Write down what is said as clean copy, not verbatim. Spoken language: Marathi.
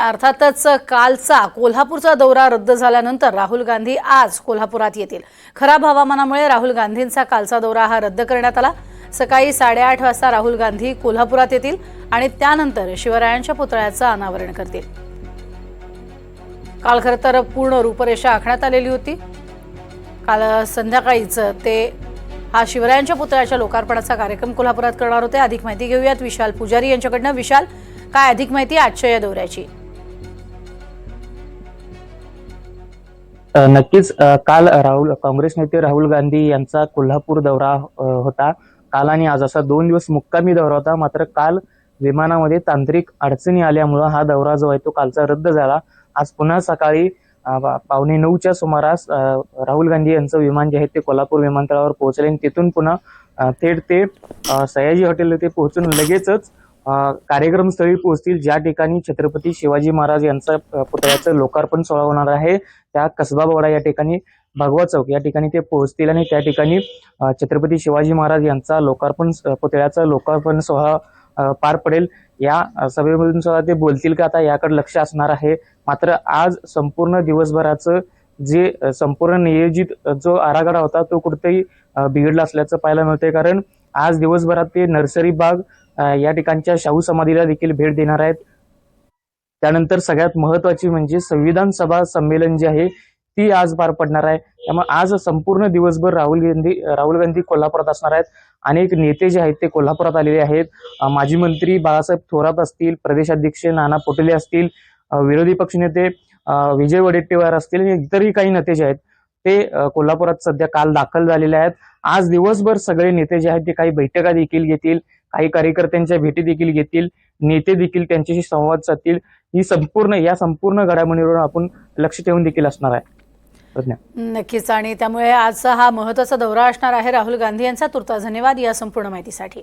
अर्थातच कालचा कोल्हापूरचा दौरा रद्द झाल्यानंतर राहुल गांधी आज कोल्हापुरात येतील। खराब हवामानामुळे राहुल गांधींचा कालचा दौरा हा रद्द करण्यात आला। सकाळी 8:30 वाजता राहुल गांधी कोल्हापुरात येतील आणि त्यानंतर शिवरायांच्या पुतळ्याचं अनावरण करतील। काल खरं तर पूर्ण रूपरेषा आखण्यात आलेली होती। काल संध्याकाळीच ते हा शिवरायांच्या पुतळ्याच्या लोकार्पणाचा कार्यक्रम कोल्हापुरात करणार होते। अधिक माहिती घेऊयात विशाल पुजारी यांच्याकडनं। विशाल, काय अधिक माहिती आजच्या या दौऱ्याची? नक्कीच काल काँग्रेस नेते राहुल गांधी यांचा कोल्हापूर दौरा होता। काल आणि आज असा 2 दिवस मुक्कामी दौरा होता। मात्र काल विमानामध्ये तांत्रिक अडचणी आल्यामुळे हा दौरा जो आहे तो कालचा रद्द झाला। आज पुन्हा सकाळी 8:45च्या सुमारास राहुल गांधी यांचं विमान जे आहे ते कोल्हापूर विमानतळावर पोहोचले आणि तिथून पुन्हा थेट ते सयाजी हॉटेल येथे पोहोचून लगेचच कार्यक्रमस्थळी पोहोचतील, ज्या ठिकाणी छत्रपती शिवाजी महाराज यांचा पुतळ्याचं लोकार्पण सोहळा होणार आहे। त्या कसबाबवाडा या ठिकाणी भगवा चौक या ठिकाणी ते पोहोचतील आणि त्या ठिकाणी छत्रपती शिवाजी महाराज यांचा पुतळ्याचा लोकार्पण सोहळा पार पडेल। या सभेमधून सुद्धा ते बोलतील का, आता याकडे लक्ष असणार आहे। मात्र आज संपूर्ण दिवसभराचं जे संपूर्ण नियोजित जो आराखडा होता तो कुठेतरी बिघडला असल्याचं पाहायला मिळतंय। कारण आज दिवसभरात ते नर्सरी बाग या ठिकाणच्या शाहू समाधीला देखील भेट देणार आहेत। त्यानंतर सगळ्यात महत्वाची म्हणजे संविधान सभा संमेलन जे आहे ती आज पार पडणार आहे। त्यामुळे आज संपूर्ण दिवसभर राहुल गांधी कोल्हापुरात असणार आहेत। अनेक नेते जे आहेत ते कोल्हापुरात आलेले आहेत। माजी मंत्री बाळासाहेब थोरात असतील, प्रदेशाध्यक्ष नाना पटोले असतील, विरोधी पक्षनेते विजय वडेट्टीवार असतील आणि इतरही काही नेते जे आहेत ते कोल्हापुरात सध्या काल दाखल झालेले आहेत। आज दिवसभर सगळे नेते जे आहेत ते काही बैठका देखील घेतील, काही कार्यकर्त्यांच्या भेटी देखील घेतील, नेते देखील त्यांच्याशी संवाद साधतील। या संपूर्ण घडामोडींवर आपण लक्ष ठेवून देखील असणार आहे। नक्कीच, आणि त्यामुळे आजचा हा महत्त्वाचा दौरा असणार आहे राहुल गांधी यांचा। तुर्तास धन्यवाद या संपूर्ण माहितीसाठी।